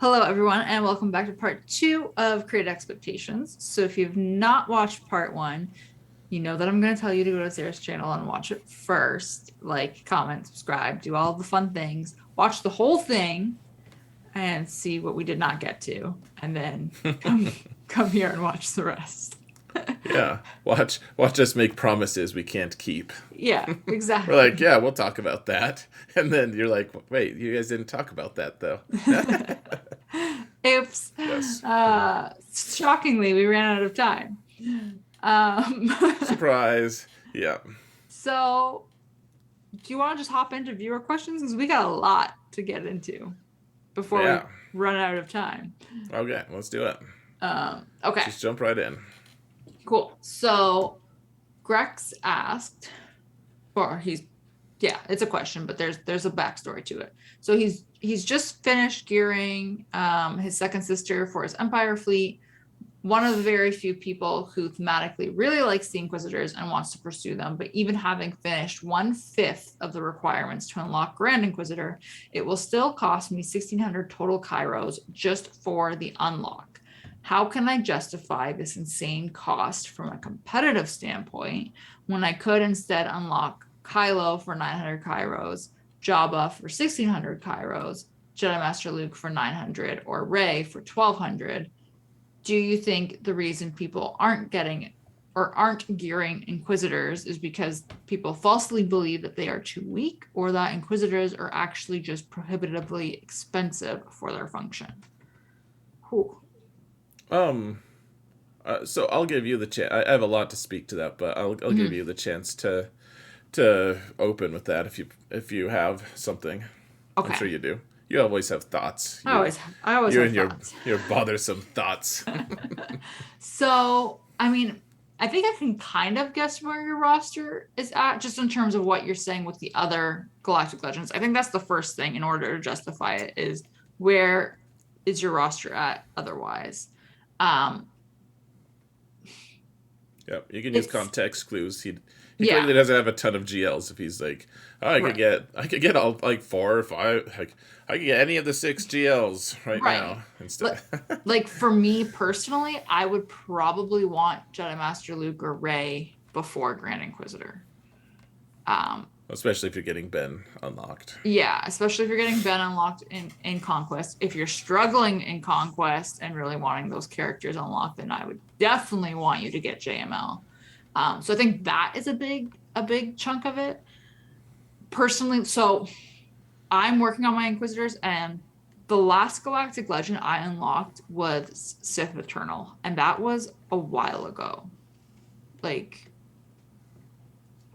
Hello, everyone, and welcome back to part two of Create Expectations. So, if you've not watched part one, you know that I'm going to tell you to go to Sarah's channel and watch it first. Like, comment, subscribe, do all the fun things, watch the whole thing, and see what we did not get to, and then come here and watch the rest. Yeah, watch us make promises we can't keep. Yeah, We're like, exactly. yeah, we'll talk about that, and then you're like, wait, you guys didn't talk about that though. Oops. Yes. Shockingly, we ran out of time. Um, Surprise. Yeah. so do you want to just hop into viewer questions? Because we got a lot to get into before we Yeah. run out of time. Okay, let's do it. Okay, Just jump right in. cool. So Grex asked, or yeah, it's a question, but there's a backstory to it. So he's just finished gearing his second sister for his Empire fleet. One of the very few people who thematically really likes the Inquisitors and wants to pursue them, but even having finished 1/5 of the requirements to unlock Grand Inquisitor, it will still cost me 1,600 total Kairos just for the unlock. How can I justify this insane cost from a competitive standpoint when I could instead unlock Kylo for 900 Kairos, Jabba for 1,600 Kairos, Jedi Master Luke for 900, or Rey for 1,200? Do you think the reason people aren't getting or aren't gearing Inquisitors is because people falsely believe that they are too weak, or that Inquisitors are actually just prohibitively expensive for their function? Whew. Um. So I'll give you the chance. I have a lot to speak to that, but I'll give Mm-hmm. you the chance to open with that if you have something. I'm Okay. sure you do. You always have thoughts. I always I always You have and thoughts. your bothersome thoughts. So, I mean, I think I can kind of guess where your roster is at, just in terms of what you're saying with the other Galactic Legends. I think that's the first thing in order to justify it is where is your roster at otherwise? Um, Yep, you can use it's context clues. He yeah, clearly doesn't have a ton of GLs. If he's like, oh, right. I could get all like 4 or 5. Like, I could get any of the 6 GLs right Right. now instead. Like for me personally, I would probably want Jedi Master Luke or Rey before Grand Inquisitor. Um, Especially if you're getting Ben unlocked. Yeah, especially if you're getting Ben unlocked in Conquest. If you're struggling in Conquest and really wanting those characters unlocked, then I would definitely want you to get JML. So I think that is a big chunk of it. Personally, so I'm working on my Inquisitors, and the last Galactic Legend I unlocked was Sith Eternal, and that was a while ago. Like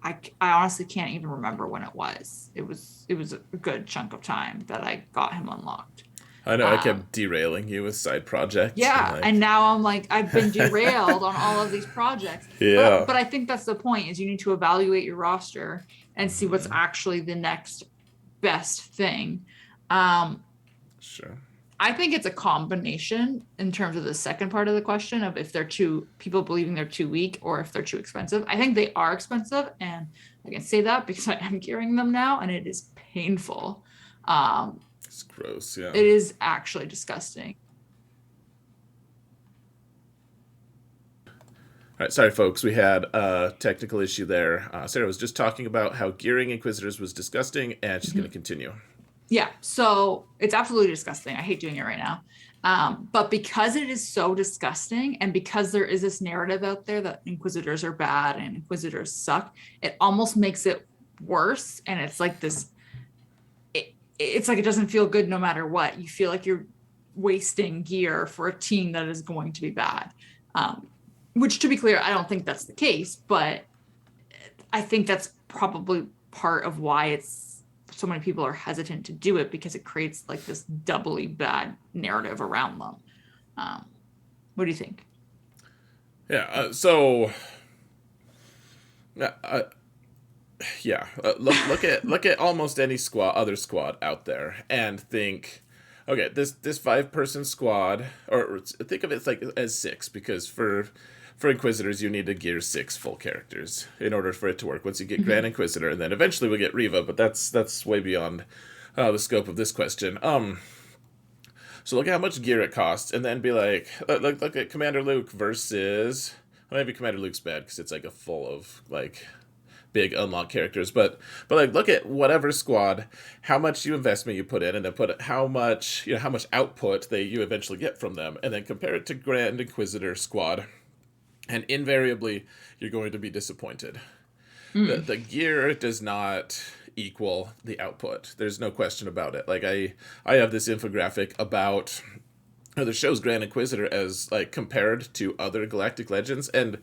I honestly can't even remember when it was. It was a good chunk of time that I got him unlocked. I know I Um, kept derailing you with side projects and yeah, and like, now I'm like I've been derailed on all of these projects. But yeah, but I think that's the point is you need to evaluate your roster and see what's actually the next best thing. Um, sure. I think it's a combination in terms of the second part of the question of if they're too people believing they're too weak or if they're too expensive. I think they are expensive, and I can say that because I am carrying them now, and it is painful. Um, It's gross. Yeah. it is actually disgusting. All right, sorry, folks. We had a technical issue there. Sarah was just talking about how gearing Inquisitors was disgusting, and she's going Mhm. to continue. Yeah, so it's absolutely disgusting. I hate doing it right now. But because it is so disgusting, and because there is this narrative out there that Inquisitors are bad and Inquisitors suck, it almost makes it worse. And it's like this it's like it doesn't feel good no matter what. You feel like you're wasting gear for a team that is going to be bad. Um, which, to be clear, I don't think that's the case, but I think that's probably part of why it's so many people are hesitant to do it because it creates like this doubly bad narrative around them. Um, what do you think? Yeah. Uh, yeah. Look at almost any other squad out there, and think, okay, this 5-person squad, or think of it like as 6, because for Inquisitors you need to gear 6 full characters in order for it to work. Once you get Grand Mm-hmm. Inquisitor, and then eventually we'll get Riva, but that's way beyond the scope of this question. So look at how much gear it costs, and then be like, look at Commander Luke versus. Well, maybe Commander Luke's bad because it's like a full of like big unlock characters, but like look at whatever squad, how much you investment you put in, and then put how much output they you eventually get from them, and then compare it to Grand Inquisitor squad, and invariably you're going to be disappointed. The gear does not equal the output. There's no question about it. Like I have this infographic about that shows Grand Inquisitor as like compared to other Galactic Legends, and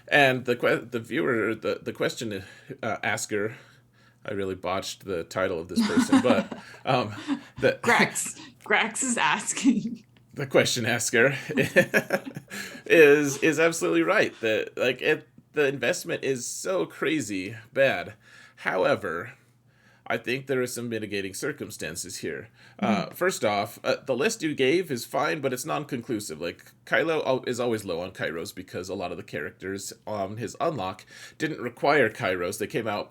the viewer, the question asker, I really botched the title of this person, but the Grex is asking. the question asker is absolutely right. That like the investment is so crazy bad. However, I think there are some mitigating circumstances here. First off, the list you gave is fine, but it's non-conclusive. Like, Kylo is always low on Kairos because a lot of the characters on his unlock didn't require Kairos.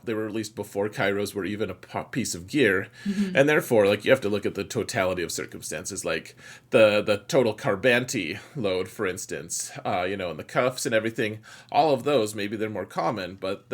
They were released before Kairos were even a piece of gear. And therefore, like, you have to look at the totality of circumstances, like the total Carbanti load, for instance, and the cuffs and everything. All of those, maybe they're more common, but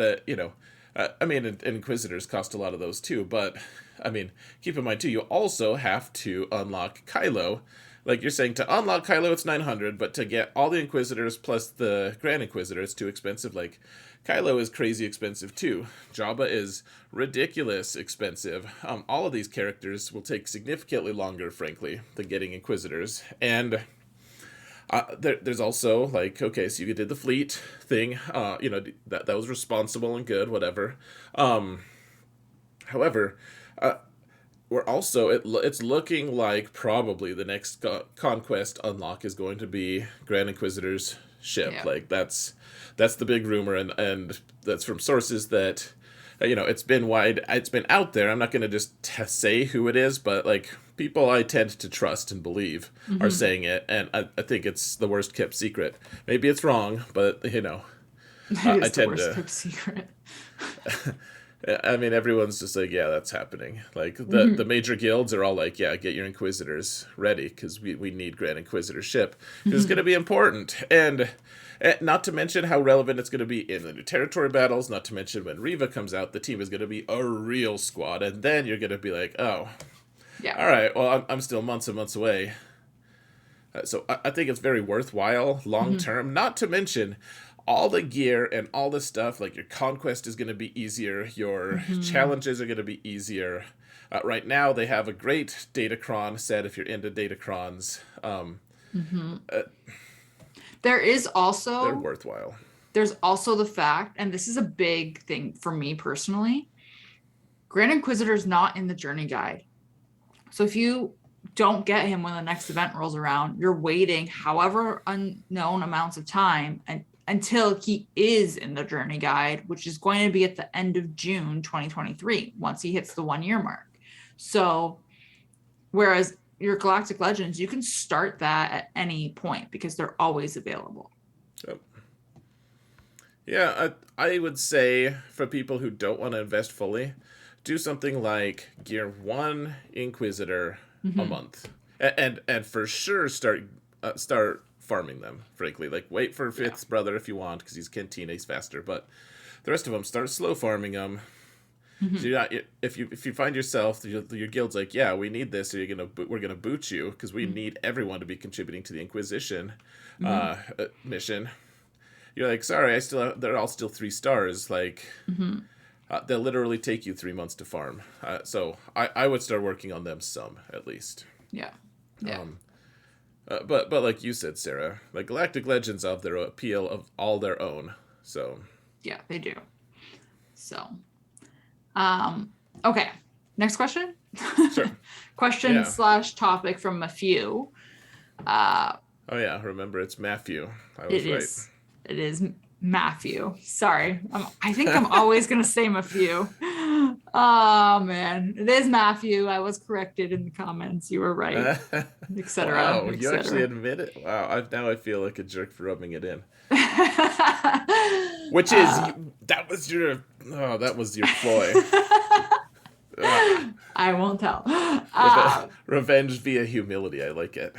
I mean, Inquisitors cost a lot of those too, but, I mean, keep in mind too, you also have to unlock Kylo. Like, you're saying to unlock Kylo, it's 900, but to get all the Inquisitors plus the Grand Inquisitor, it's too expensive. Like, Kylo is crazy expensive too. Jabba is ridiculous expensive. All of these characters will take significantly longer, frankly, than getting Inquisitors. And there's also like, okay, so you did the fleet thing, that was responsible and good, whatever. However, we're also it's looking like probably the next conquest unlock is going to be Grand Inquisitor's ship. Yeah. Like that's the big rumor, and that's from sources that it's been out there. I'm not going to just say who it is, but like people I tend to trust and believe are saying it, and I think it's the worst kept secret. Maybe it's wrong, but It is I the tend worst to. kept secret. I mean, everyone's just like, yeah, that's happening. Like the major guilds are all like, yeah, get your Inquisitors ready because we need Grand Inquisitor ship. It's going to be important, and not to mention how relevant it's going to be in the new territory battles. Not to mention when Riva comes out, the team is going to be a real squad, and then you're going to be like, oh, Yeah. all right, well, I'm still months and months away. So I think it's very worthwhile long term. Not to mention all the gear and all the stuff. Like your conquest is going to be easier. Your challenges are going to be easier. Right now, they have a great Datacron set if you're into Datacrons. There is They're also worthwhile. there's also the fact, and this is a big thing for me personally, Grand Inquisitor's not in the journey guide. So if you don't get him when the next event rolls around, you're waiting however unknown amounts of time until he is in the journey guide, which is going to be at the end of June 2023, once he hits the 1 year mark. So whereas your Galactic Legends, you can start that at any point because they're always available. Yep. Yeah, I would say for people who don't want to invest fully, do something like gear 1 Inquisitor a month, and for sure start farming them. Frankly, like wait for Fifth Brother if you want because he's Cantina, he's faster. But the rest of them, start slow farming them. So you're not, if you find yourself your guild's like, yeah, we need this, so we're gonna boot you because we need everyone to be contributing to the Inquisition mission. You're like, sorry, they're all still 3 stars. Like, they'll literally take you 3 months to farm. So I would start working on them some at least. Yeah. Yeah. But like you said, Sarah, like Galactic Legends have their appeal of all their own. So yeah, they do. So, okay. Next question. Sure. Question Yeah. / topic from a few. Oh yeah, remember it's Matthew. I was right. It is Matthew. Sorry. I think I'm always going to say Matthew. Oh, man. It is Matthew. I was corrected in the comments. You were right, etc. Wow, you actually admit it? Wow, now I feel like a jerk for rubbing it in. Which is, that was your ploy. I won't tell. Revenge via humility. I like it.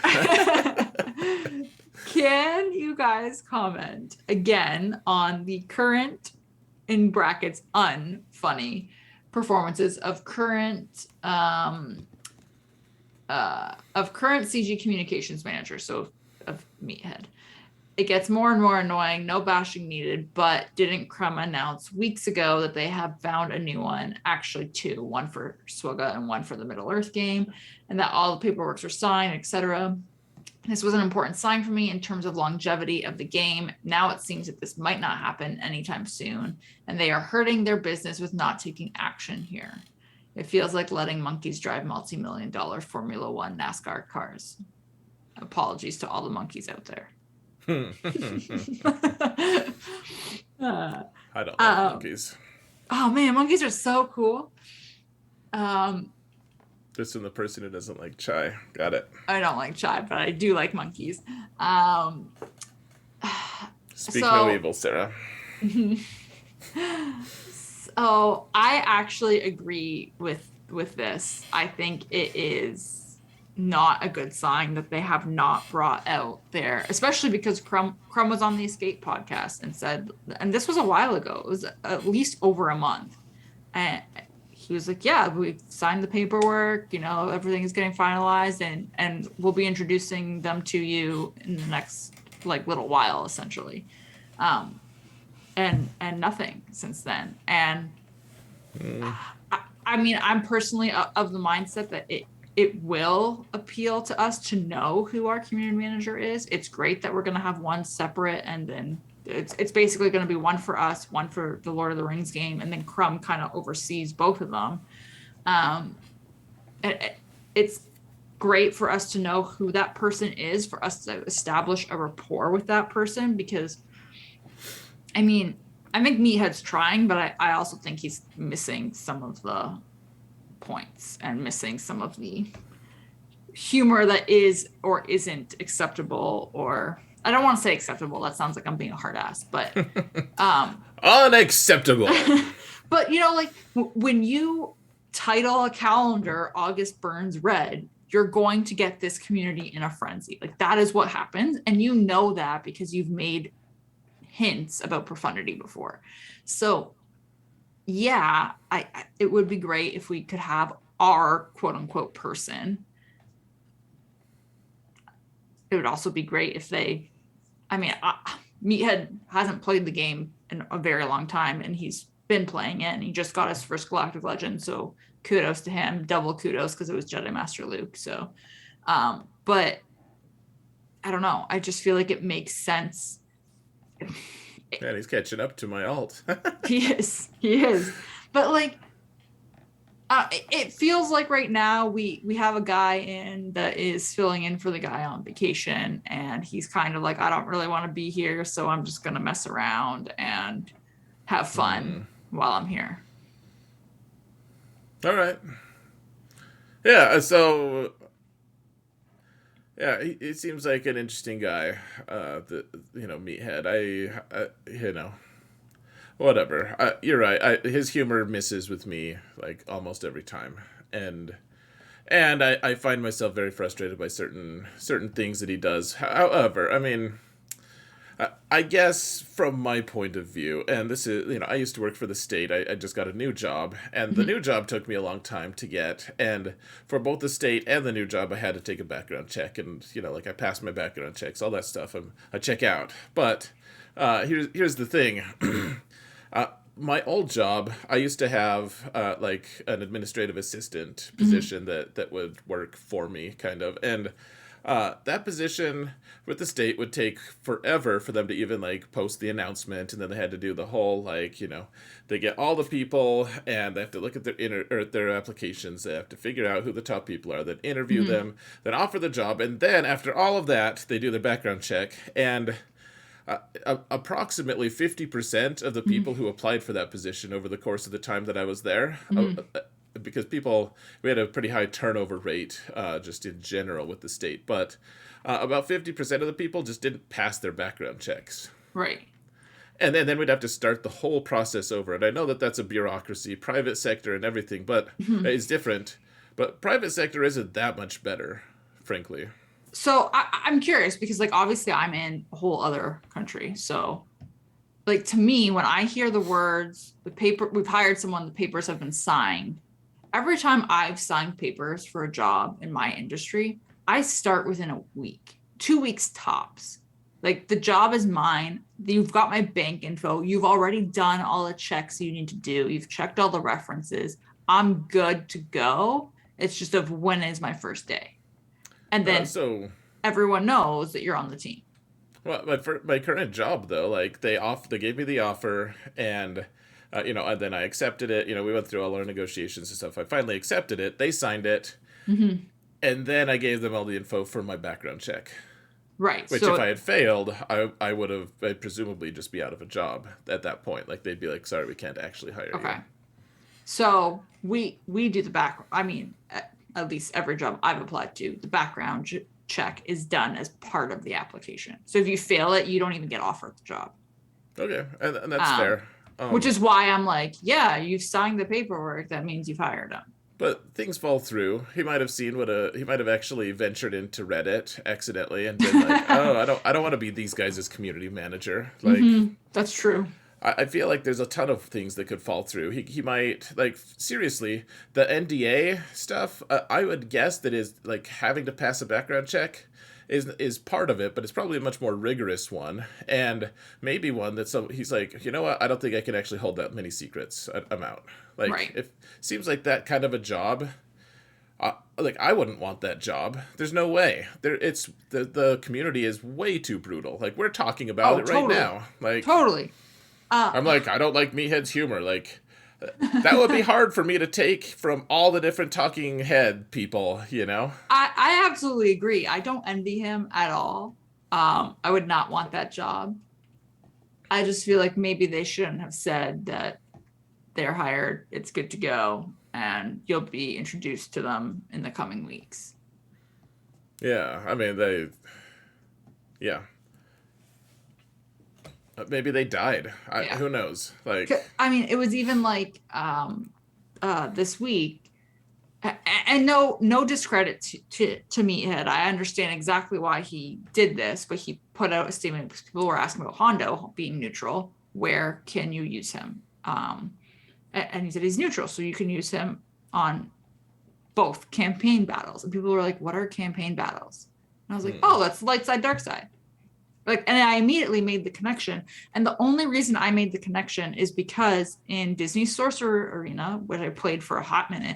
Can you guys comment again on the current, in brackets, unfunny performances of current CG communications manager, so of Meathead? It gets more and more annoying. No bashing needed, but didn't Crumb announce weeks ago that they have found a new one, actually two, one for Swugga and one for the Middle Earth game, and that all the paperworks are signed, etc. This was an important sign for me in terms of longevity of the game. Now it seems that this might not happen anytime soon, and they are hurting their business with not taking action here. It feels like letting monkeys drive multi-million-dollar Formula One NASCAR cars. Apologies to all the monkeys out there. I don't like monkeys. Oh man, monkeys are so cool. Just from the person who doesn't like chai. Got it. I don't like chai, but I do like monkeys. Speak no evil, Sarah. So I actually agree with this. I think it is not a good sign that they have not brought out there, especially because Crumb was on the Escape podcast and said, and this was a while ago, it was at least over a month, and he was like, yeah, we've signed the paperwork, you know, everything is getting finalized, and we'll be introducing them to you in the next like little while, essentially. And nothing since then. And I mean, I'm personally of the mindset that it will appeal to us to know who our community manager is. It's great that we're going to have one separate, and then it's basically going to be one for us, one for the Lord of the Rings game, and then Crumb kind of oversees both of them. It's great for us to know who that person is, for us to establish a rapport with that person, because I mean, I think Meathead's trying, but I also think he's missing some of the points and missing some of the humor that is or isn't acceptable. Or I don't want to say acceptable. That sounds like I'm being a hard ass, but unacceptable. But you know, like when you title a calendar August Burns Red, you're going to get this community in a frenzy. Like that is what happens, and you know that because you've made hints about profundity before. So yeah, it would be great if we could have our quote unquote person. It would also be great if they, I mean, Meathead hasn't played the game in a very long time, and he's been playing it, and he just got his first Galactic Legend, so kudos to him, double kudos, because it was Jedi Master Luke. So but I don't know, I just feel like it makes sense. Man, he's catching up to my alt. He is. But like, it feels like right now we have a guy in that is filling in for the guy on vacation, and he's kind of like, I don't really want to be here, so I'm just gonna mess around and have fun while I'm here. All right. Yeah. So. Yeah, he seems like an interesting guy. Meathead. Whatever. You're right. His humor misses with me like almost every time, and I find myself very frustrated by certain things that he does. However, I mean, I guess from my point of view, and this is, I used to work for the state. I just got a new job, and the new job took me a long time to get. And for both the state and the new job, I had to take a background check, and I passed my background checks, all that stuff. I check out. But here's the thing. My old job, I used to have like an administrative assistant position that would work for me, kind of, and that position with the state would take forever for them to even like post the announcement, and then they had to do the whole they get all the people and they have to look at their applications, they have to figure out who the top people are, then interview them, then offer the job, and then after all of that they do their background check, and approximately 50% of the people who applied for that position over the course of the time that I was there, because we had a pretty high turnover rate just in general with the state, but about 50% of the people just didn't pass their background checks. Right. And then we'd have to start the whole process over. And I know that that's a bureaucracy, private sector and everything, but it's different. But private sector isn't that much better, frankly. So I'm curious because like obviously I'm in a whole other country. So like to me, when I hear the words, the paper, we've hired someone, the papers have been signed. Every time I've signed papers for a job in my industry, I start within a week, 2 weeks tops. Like the job is mine. You've got my bank info. You've already done all the checks you need to do. You've checked all the references. I'm good to go. It's just of when is my first day. And then So, everyone knows that you're on the team. well, my current job though, like they gave me the offer, and and then I accepted it. You know, we went through all our negotiations and stuff. I finally accepted it. They signed it, Mm-hmm. and then I gave them all the info for my background check. Right. Which, if I So, had failed, I would have, I'd presumably just be out of a job at that point. Like they'd be like, "Sorry, we can't actually hire you." okay. So we do the back. I mean, at least every job I've applied to, the background check is done as part of the application. So if you fail it, you don't even get offered the job. Okay, and that's Um, fair. which is why I'm like, yeah, you've signed the paperwork. That means you've hired them. But things fall through. He might have seen he might have actually ventured into Reddit accidentally and been like, "Oh, I don't want to be these guys' community manager." Like, That's true. I feel like there's a ton of things that could fall through. He might, like, seriously, the NDA stuff. I would guess that is like having to pass a background check is part of it, but it's probably a much more rigorous one, and maybe one that he's like, you know what, I don't think I can actually hold that many secrets. I'm out. Like, Right. if seems like that kind of a job. Like, I wouldn't want that job. There's no way. The community is way too brutal. Like, we're talking about Oh, it right totally. now. Like, Totally. Uh, I'm like, I don't like meathead's humor. Like, that would be hard for me to take from all the different talking head people, you know? I absolutely agree. I don't envy him at all. I would not want that job. I just feel like maybe they shouldn't have said that they're hired, it's good to go, and you'll be introduced to them in the coming weeks. Yeah, I mean, yeah. Maybe they died. Yeah. Who knows? Like, I mean, it was even like this week, and no discredit to Meathead. I understand exactly why he did this, but he put out a statement because people were asking about Hondo being neutral. Where can you use him? And he said he's neutral, so you can use him on both campaign battles. And people were like, "What are campaign battles?" And I was like, "Oh, that's light side, dark side." Like, and I immediately made the connection. And the only reason I made the connection is because in Disney's Sorcerer Arena, which I played for a hot minute,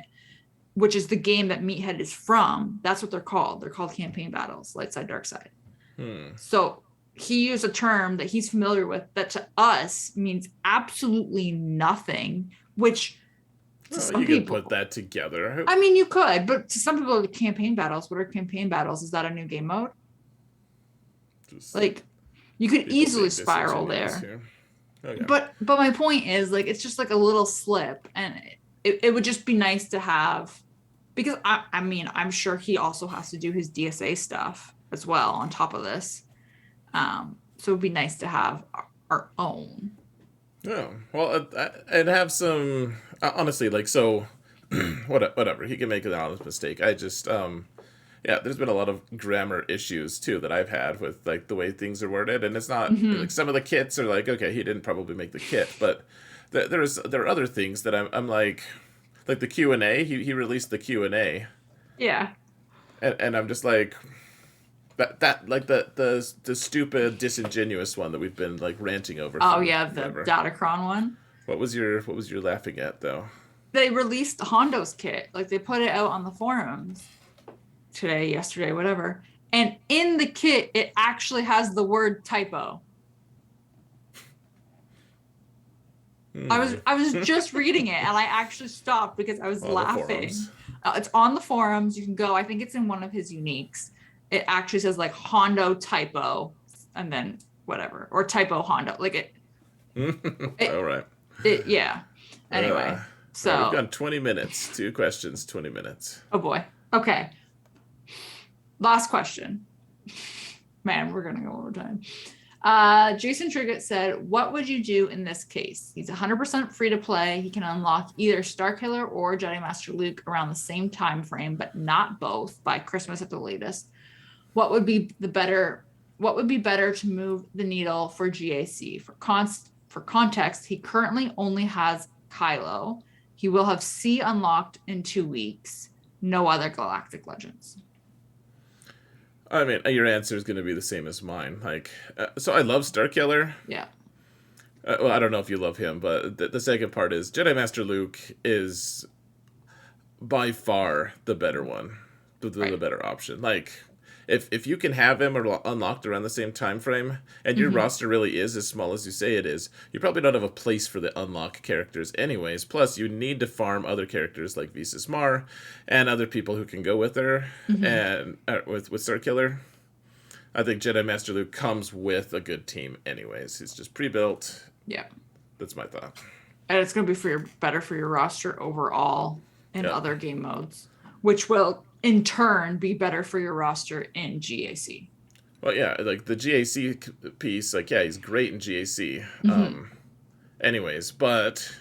which is the game that Meathead is from, that's what they're called. They're called campaign battles, light side, dark side. So he used a term that he's familiar with that to us means absolutely nothing, which to well, some you can people, put that together. I mean, you could, but to some people, the campaign battles, what are campaign battles? Is that a new game mode? Just Like, you could people easily being spiral disingenuous there. here. Okay. But my point is, like, it's just like a little slip, and it would just be nice to have, because I mean, I'm sure he also has to do his DSA stuff as well on top of this. So it'd be nice to have our own. Oh, well, and have some, honestly, like, so, whatever. He can make an honest mistake. I just, yeah, there's been a lot of grammar issues too that I've had with like the way things are worded, and it's not like some of the kits are like, okay, he didn't probably make the kit, but there are other things that I'm like the Q&A. He released the Q&A, Yeah. and I'm just like that like the stupid disingenuous one that we've been like ranting over Oh for yeah, the forever. Datacron one. What was your laughing at though? They released the Hondo's kit. Like they put it out on the forums today, yesterday, whatever. And in the kit, it actually has the word typo. I was just reading it and I actually stopped because I was On the laughing. forums. It's on the forums. You can go. I think it's in one of his uniques. It actually says like Hondo typo and then whatever or typo Hondo. Like All right. Yeah. Anyway, so all right, we've gone 20 minutes. 2 questions, 20 minutes. oh boy. Okay. Last question. Man, we're gonna go over time. Jason Triggett said, "What would you do in this case? He's 100% free to play. He can unlock either Starkiller or Jedi Master Luke around the same time frame, but not both by Christmas at the latest. What would be the better? What would be better to move the needle for GAC? For context, he currently only has Kylo. He will have C unlocked in 2 weeks. No other Galactic Legends." I mean, your answer is going to be the same as mine. Like, so I love Starkiller. Yeah. Well, I don't know if you love him, but the second part is Jedi Master Luke is by far the better one, the better option. Like, if you can have him unlocked around the same time frame, and your roster really is as small as you say it is, you probably don't have a place for the unlock characters anyways. Plus, you need to farm other characters like Visas Mar and other people who can go with her and with Starkiller. I think Jedi Master Luke comes with a good team anyways. He's just pre-built. Yeah. That's my thought. And it's going to be better for your roster overall in other game modes, which will in turn be better for your roster in GAC. Well, yeah, like the GAC piece, like, yeah, he's great in GAC. Anyways, but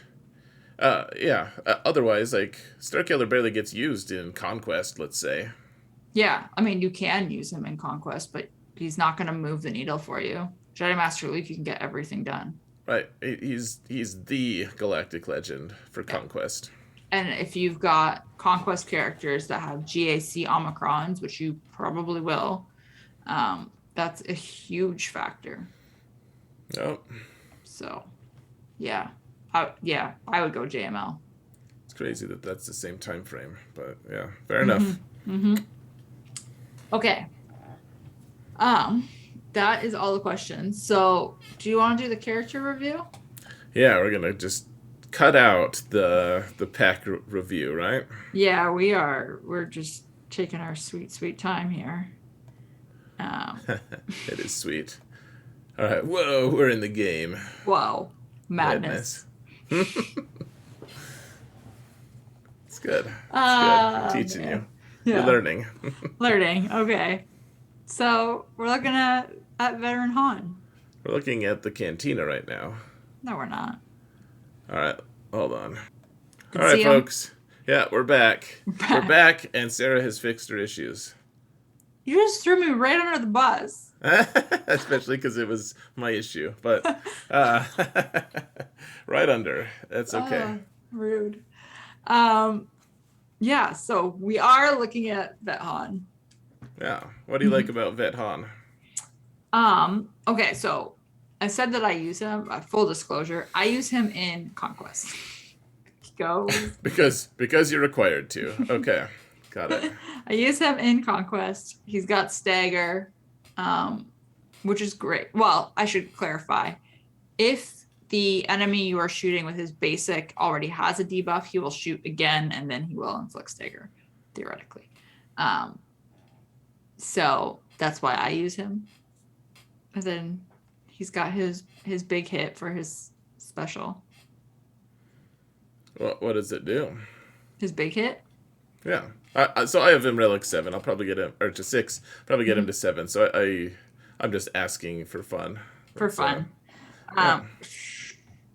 otherwise, like, Starkiller barely gets used in Conquest, let's say. Yeah, I mean, you can use him in Conquest, but he's not going to move the needle for you. Jedi Master Luke, you can get everything done. Right, he's the Galactic Legend for Conquest. And if you've got Conquest characters that have GAC Omicrons, which you probably will, that's a huge factor. Yep. So, yeah. I would go JML. It's crazy that that's the same time frame, but yeah, fair enough. Okay. That is all the questions. So, do you want to do the character review? Yeah, we're gonna just cut out the pack review, right? Yeah, we are. We're just taking our sweet time here. It is sweet. All right, whoa, we're in the game. Whoa, madness. It's good. It's good. I'm teaching you. Yeah. You're learning. Learning. Okay. So we're looking at Veteran Han. We're looking at the cantina right now. No, we're not. All right, hold on. All right, folks. Yeah, we're back. We're back, and Sarah has fixed her issues. You just threw me right under the bus. Especially because it was my issue, but right under. That's okay. Rude. Yeah, so we are looking at Vet Han. Yeah. What do you like about Vet Han? Okay, so I said that I use him, full disclosure, I use him in Conquest. Go. because you're required to. Okay. Got it. I use him in Conquest. He's got stagger, which is great. Well, I should clarify. If the enemy you are shooting with his basic already has a debuff, he will shoot again, and then he will inflict stagger, theoretically. So that's why I use him. And then he's got his big hit for his special. What does it do? His big hit? Yeah. So I have him relic 7. I'll probably get him, or to 6. Probably get him to 7. So I'm just asking for fun. For fun. Yeah.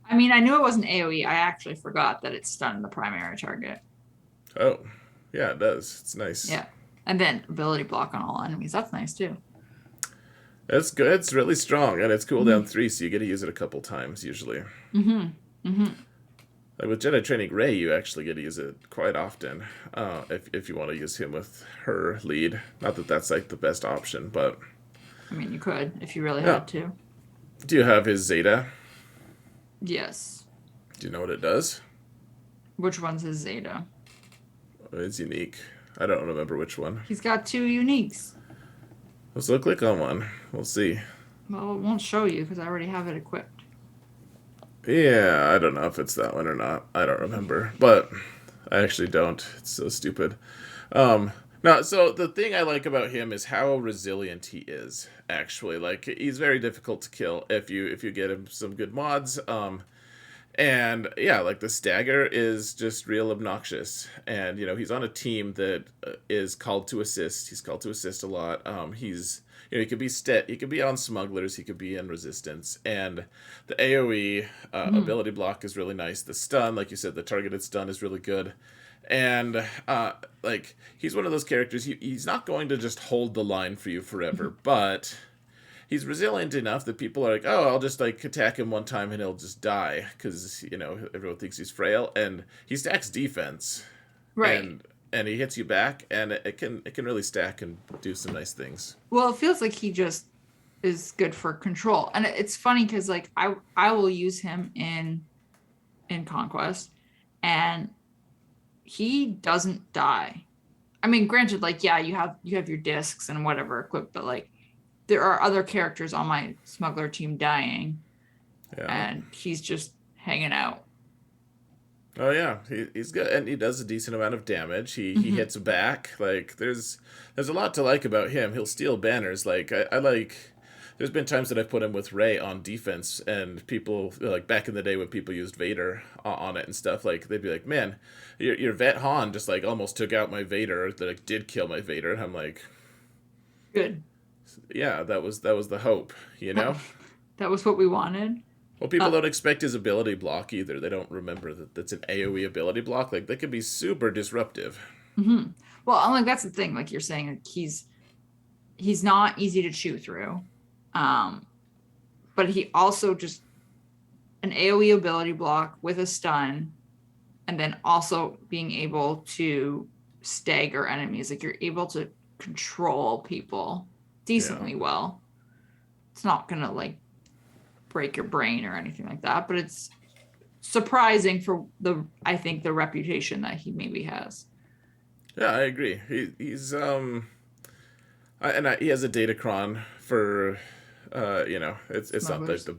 I mean, I knew it wasn't AoE. I actually forgot that it stunned the primary target. Oh, yeah, it does. It's nice. Yeah. And then ability block on all enemies. That's nice, too. That's good. It's really strong. And it's cooldown 3, so you get to use it a couple times, usually. Like with Jedi Training Rey, you actually get to use it quite often. If you want to use him with her lead. Not that that's like the best option, but... I mean, you could, if you really had to. Do you have his Zeta? Yes. Do you know what it does? Which one's his Zeta? It's unique. I don't remember which one. He's got 2 uniques. So click on one. We'll see. Well, it won't show you because I already have it equipped. Yeah, I don't know if it's that one or not. I don't remember. But I actually don't. It's so stupid. No, so the thing I like about him is how resilient he is, actually. Like, he's very difficult to kill if you get him some good mods. And yeah, like the stagger is just real obnoxious. And he's on a team that is called to assist. He's called to assist a lot. He's he could be he could be on smugglers. He could be in resistance. And the AOE Mm, ability block is really nice. The stun, like you said, the targeted stun is really good. And like he's one of those characters. He's not going to just hold the line for you forever, but he's resilient enough that people are like, oh, I'll just like attack him one time and he'll just die because everyone thinks he's frail, and he stacks defense, right. and he hits you back, and it can really stack and do some nice things. Well, it feels like he just is good for control. And it's funny because like I will use him in Conquest, and he doesn't die. I mean, granted, like yeah, you have your discs and whatever equipped, but like there are other characters on my smuggler team dying, Yeah. and he's just hanging out. Oh yeah, he's good, and he does a decent amount of damage. He Hmm. hits back. Like there's a lot to like about him. He'll steal banners. Like I like. There's been times that I've put him with Ray on defense, and people like back in the day when people used Vader on it and stuff. Like they'd be like, "Man, your vet Han just like almost took out my Vader. That like, did kill my Vader." And I'm like, Good. "Yeah, that was the hope, you That know." that was what we wanted. Well, people Uh, don't expect his ability block either. They don't remember that that's an AOE ability block. Like that could be super disruptive. mhm. Well, I'm like that's the thing. Like you're saying, like he's not easy to chew through. Um, but he also just an AoE ability block with a stun, and then also being able to stagger enemies. Like you're able to control people Yeah. decently well. It's not gonna like break your brain or anything like that, but it's surprising for the I think the reputation that he maybe has. Yeah, I agree. He has a datacron for, it's not like Smugglers. the,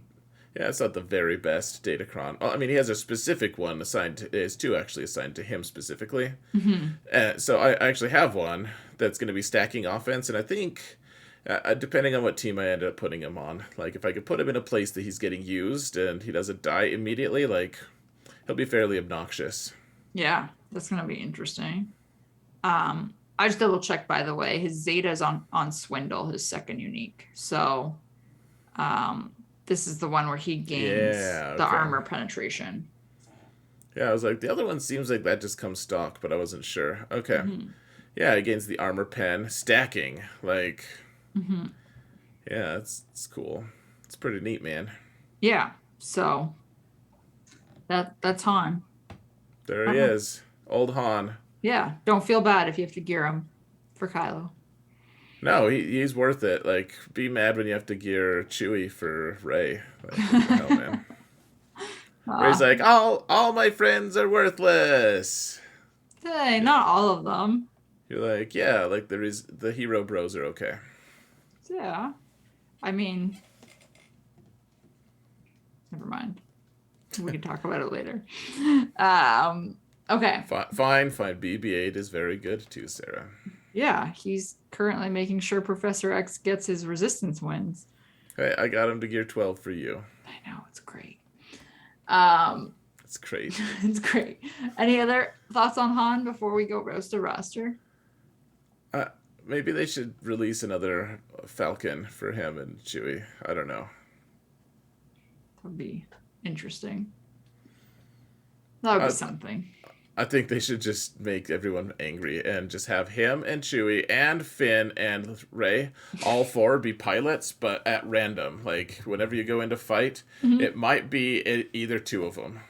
yeah, it's not the very best datacron. Well, I mean, he has a specific one assigned to, there's two actually assigned to him specifically. Mm-hmm. So I actually have one that's going to be stacking offense, and I think, depending on what team I end up putting him on, like if I could put him in a place that he's getting used and he doesn't die immediately, like he'll be fairly obnoxious. Yeah, that's gonna be interesting. I just double checked by the way. His Zeta is on Swindle, his second unique. So um this is the one where he gains Yeah. the Okay. armor penetration. Yeah, I was like, the other one seems like that just comes stock, but I wasn't sure. Okay. Mm-hmm. Yeah, against the armor pen. Stacking. Like, Mm-hmm. yeah, it's cool. It's pretty neat, man. Yeah. So that's Han. There I he don't know. is. Old Han. Yeah. Don't feel bad if you have to gear him for Kylo. No, he's worth it. Like, be mad when you have to gear Chewie for Ray. Like, what the hell, man? Ray's uh, like, all my friends are worthless. hey, Yeah. not all of them. You're like, yeah, like there is the hero bros are okay. Yeah. I mean, never mind. We can talk about it later. Okay. Fine, fine. BB-8 is very good too, Sarah. Yeah, he's currently making sure Professor X gets his resistance wins. Hey, I got him to gear 12 for you. I know, it's great. Um, It's great. it's great. Any other thoughts on Han before we go roast a roster? Uh, Maybe they should release another Falcon for him and Chewie. I don't know. That would be interesting. That would be I, something. I think they should just make everyone angry and just have him and Chewie and Finn and Ray, all four, be pilots, but at random. Like, whenever you go into fight, Mhm. it might be either two of them.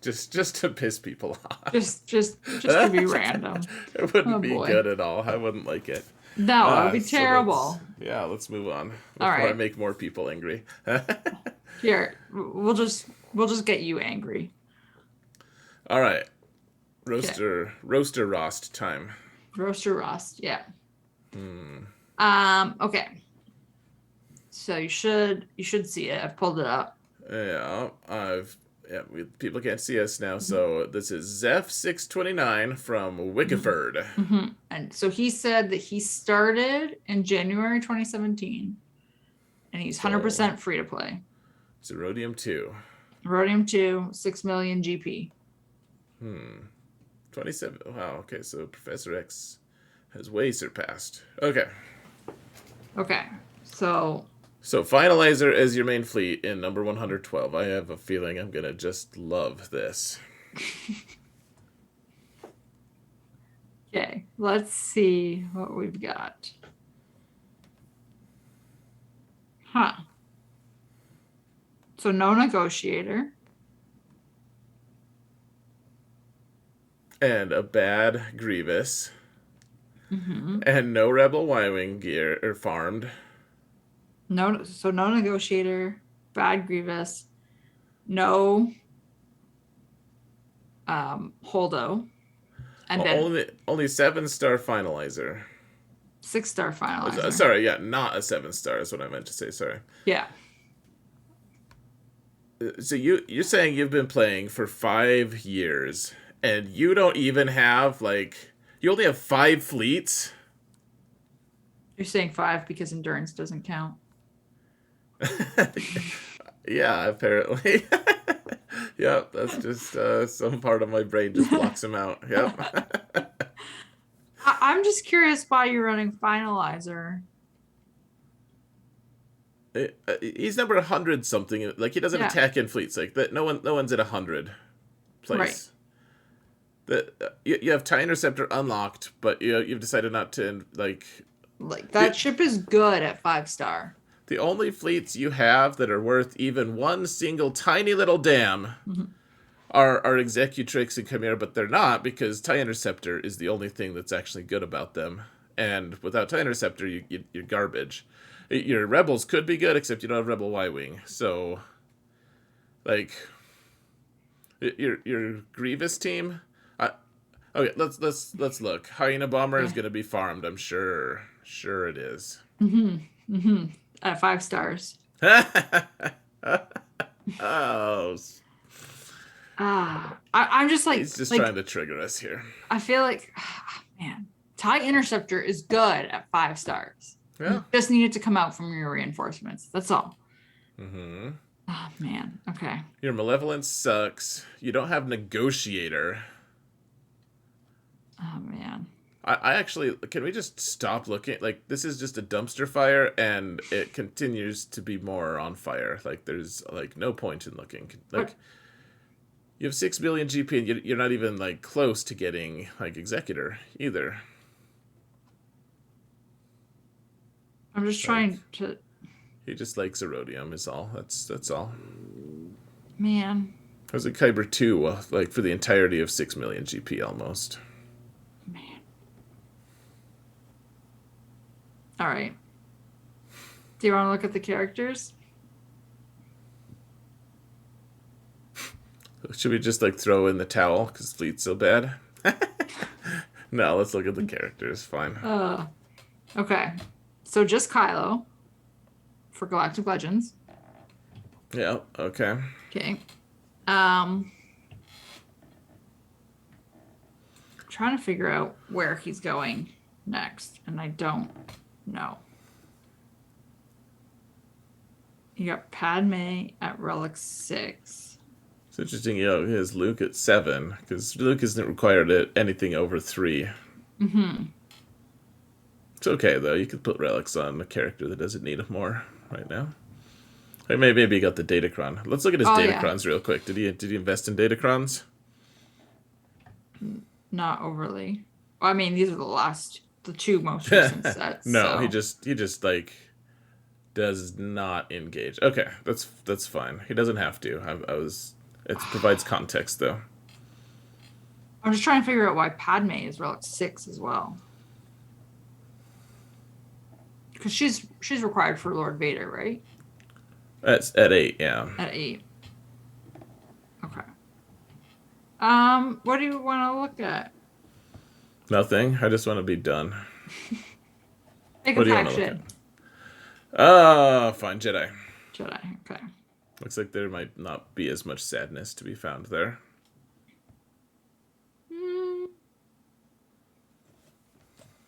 Just to piss people off. Just to be random. It wouldn't Oh be boy. good at all. I wouldn't like it. No, that would be So let's terrible. yeah, let's move on All before I right. make more people angry. Here, we'll just get you angry. All right, Okay. roaster roast time. Roaster Rost. Yeah. Hmm. Okay. So you should see it. I've pulled it up. Yeah, people can't see us now, so this is Zeph 629 from Mhm. Wickeford. Mhm. And so he said that he started in January 2017 and he's So 100% free to play. Zerodium 2. Rhodium 2, 6 million GP. 27. Wow. Okay, so Professor X has way surpassed. Okay. Okay. So So Finalizer as your main fleet in number 112. I have a feeling I'm gonna just love this. okay, let's see what we've got. Huh. So no negotiator. And a bad Grievous. Mm-hmm. And no Rebel Y-Wing gear or farmed. No, so no negotiator, bad Grievous, no Holdo, and then Only 7-star Finalizer. 6-star finalizer. Sorry, yeah, not a 7-star is what I meant to say. Sorry. Yeah. So you're saying you've been playing for 5 years and you don't even have you only have 5 fleets? You're saying 5 because endurance doesn't count. Yeah, apparently. Yep, that's just some part of my brain just blocks him out. Yep. I'm just curious why you're running finalizer. He's number 100 something. Like, he doesn't Yeah. attack in fleets like that. No one's at 100 Right. place. You have TIE Interceptor unlocked, but you've decided not to Like that ship is good at 5-star. the only fleets you have that are worth even one single tiny little damn Mm-hmm. are Executrix and Chimera, but they're not because TIE Interceptor is the only thing that's actually good about them. And without TIE Interceptor, you're garbage. Your Rebels could be good, except you don't have Rebel Y-Wing. So, like, your Grievous team. Okay, let's look. Hyena Bomber is going to be farmed. I'm sure. Sure it is. Mm-hmm. Mm-hmm. At 5 stars. Oh, I'm just like he's just like trying to trigger us here. I feel like man, TIE Interceptor is good at 5 stars. Yeah. You just needed to come out from your reinforcements. That's all. Mm-hmm. Oh man. Okay. Your Malevolence sucks. You don't have Negotiator. Oh man. I actually, can we just stop looking? Like, this is just a dumpster fire, and it continues to be more on fire. Like, there's, no point in looking. Like, you have 6 billion GP, and you're not even, close to getting, Executor, either. I'm just trying to. He just likes Erodium, is all. That's all. Man. It was a Kyber 2, for the entirety of 6 million GP, almost. Man. All right. Do you want to look at the characters? Should we just, throw in the towel, because Fleet's so bad? No, let's look at the characters. Fine. Okay. So just Kylo for Galactic Legends. Yeah, okay. Okay. Trying to figure out where he's going next, and I don't know. You got Padme at Relic 6. It's interesting, he has Luke at 7, because Luke isn't required at anything over 3. Mm-hmm. It's okay, though. You could put relics on a character that doesn't need more right now. Or maybe he got the Datacron. Let's look at his Datacrons real quick. Did he invest in Datacrons? Not overly. Well, I mean, these are the 2 most recent sets. No, so. he just does not engage. Okay, that's fine. He doesn't have to. It provides context, though. I'm just trying to figure out why Padme is Relic 6 as well. Because she's required for Lord Vader, right? At 8, yeah. At 8. Okay. What do you want to look at? Nothing. I just want to be done. Make What a do you want pack to look shed. at? Fine, Jedi. Jedi, okay. Looks like there might not be as much sadness to be found there.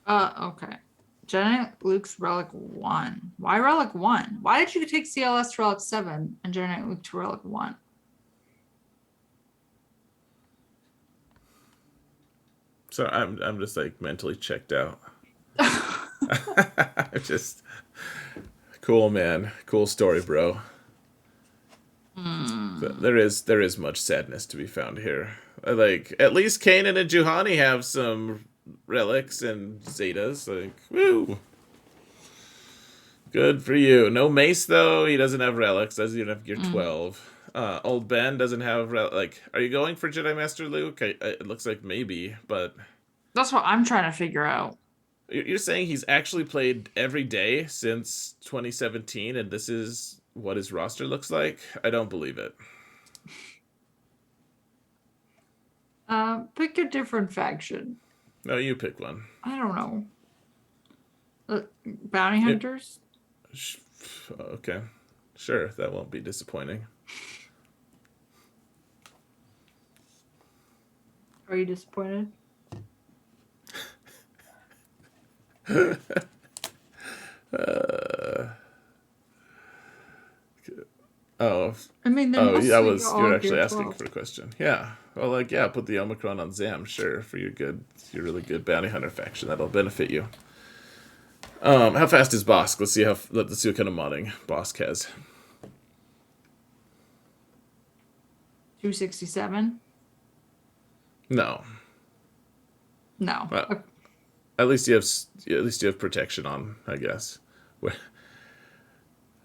Okay. Jedi Luke's Relic 1. Why Relic 1? Why did you take CLS to Relic 7 and Jedi Luke to Relic 1? So I'm just like mentally checked out. Just cool, man. Cool story, bro. Hmm. There is much sadness to be found here. Like at least Kanan and Juhani have some relics and Zetas. Like woo, good for you. No Mace though. He doesn't have relics. Doesn't even have Gear Mm. 12. Old Ben doesn't have like. Are you going for Jedi Master Luke? It looks like maybe, but That's what I'm trying to figure out. you're saying he's actually played every day since 2017, and this is what his roster looks like? I don't believe it. Pick a different faction. No, you pick one. I don't know. Bounty It, hunters? okay, sure, that won't be disappointing. Are you disappointed? Uh, oh, I mean, they're oh, yeah, mostly you're all gear actually asking 12. for a question. Yeah, well, like, yeah, put the Omicron on Zam, sure, for your really good bounty hunter faction. That'll benefit you. How fast is Bosk? Let's see what kind of modding Bosk has. 267? No, No. well, at least you have protection on, I guess.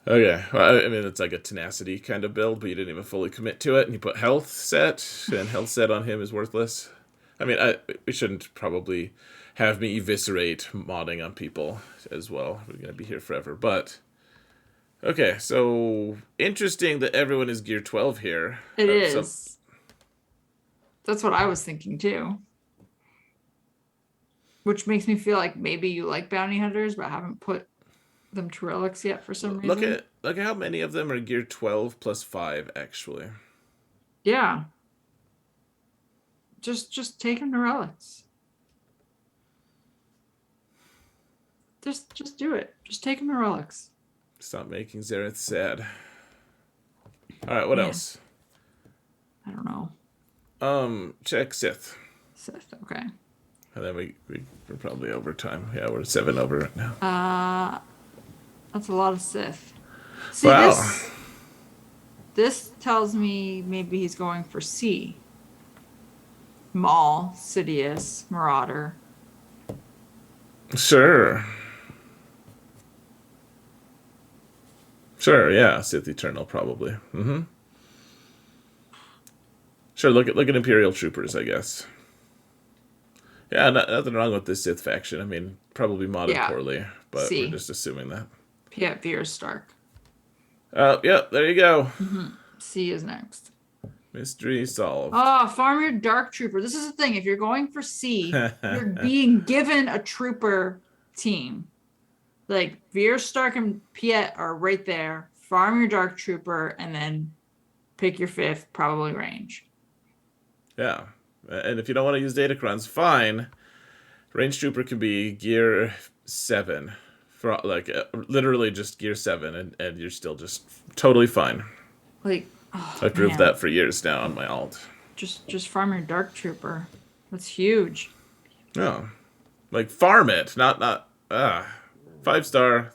Okay, well, I mean it's like a tenacity kind of build, but you didn't even fully commit to it, and you put health set, and health set on him is worthless. I mean, we shouldn't probably have me eviscerate modding on people as well. We're gonna be here forever, but okay. So interesting that everyone is Gear 12 here. It Some is. That's what I was thinking too. Which makes me feel like maybe you like bounty hunters, but haven't put them to relics yet for some look reason. at look at how many of them are Gear 12 plus 5 actually. Yeah. Just take them to relics. Just do it. Just take them to relics. Stop making Zareth sad. All right, what Yeah. else? I don't know. Check Sith. Sith, okay. And then we're probably over time. Yeah, we're 7 over right now. That's a lot of Sith. See, Wow. this tells me maybe he's going for C. Maul, Sidious, Marauder. Sure. Sure, yeah. Sith Eternal, probably. Mm-hmm. Sure, look at Imperial Troopers, I guess. Yeah, nothing wrong with this Sith faction. I mean, probably modded Yeah, poorly, but we're C. just assuming that. Piet Veer Stark. Yeah, there you go. C is next. Mystery solved. Oh, farm your dark trooper. This is the thing. If you're going for C, you're being given a trooper team. Like Veer, Stark, and Piet are right there. Farm your dark trooper and then pick your fifth, probably range. Yeah. And if you don't want to use Datacrons, fine. Range Trooper can be Gear 7. For like literally just Gear 7, and you're still just totally fine. Like, oh I've proved man, that for years now on my alt. just farm your dark trooper. That's huge. No. Like farm it, not 5-star.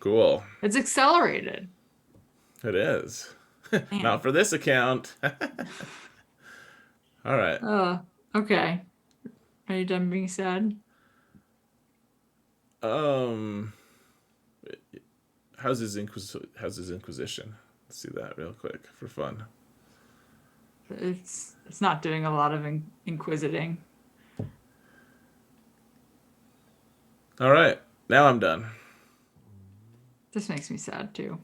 Cool. It's accelerated. It is. Man. Not for this account. All right. Okay. Are you done being sad? Um how's his Inquisition? Let's see that real quick for fun. It's not doing a lot of inquisiting. All right. Now I'm done. This makes me sad too.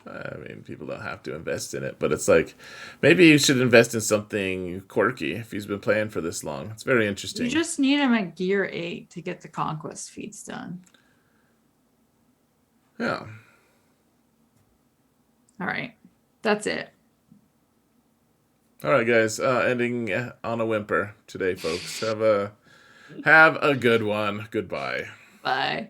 I mean, people don't have to invest in it, but it's like maybe you should invest in something quirky if he's been playing for this long. It's very You interesting. just need him at gear 8 to get the conquest feats done. Yeah. All right. That's it. All right, guys. Ending on a whimper today, folks. Have a good one. Goodbye. Bye.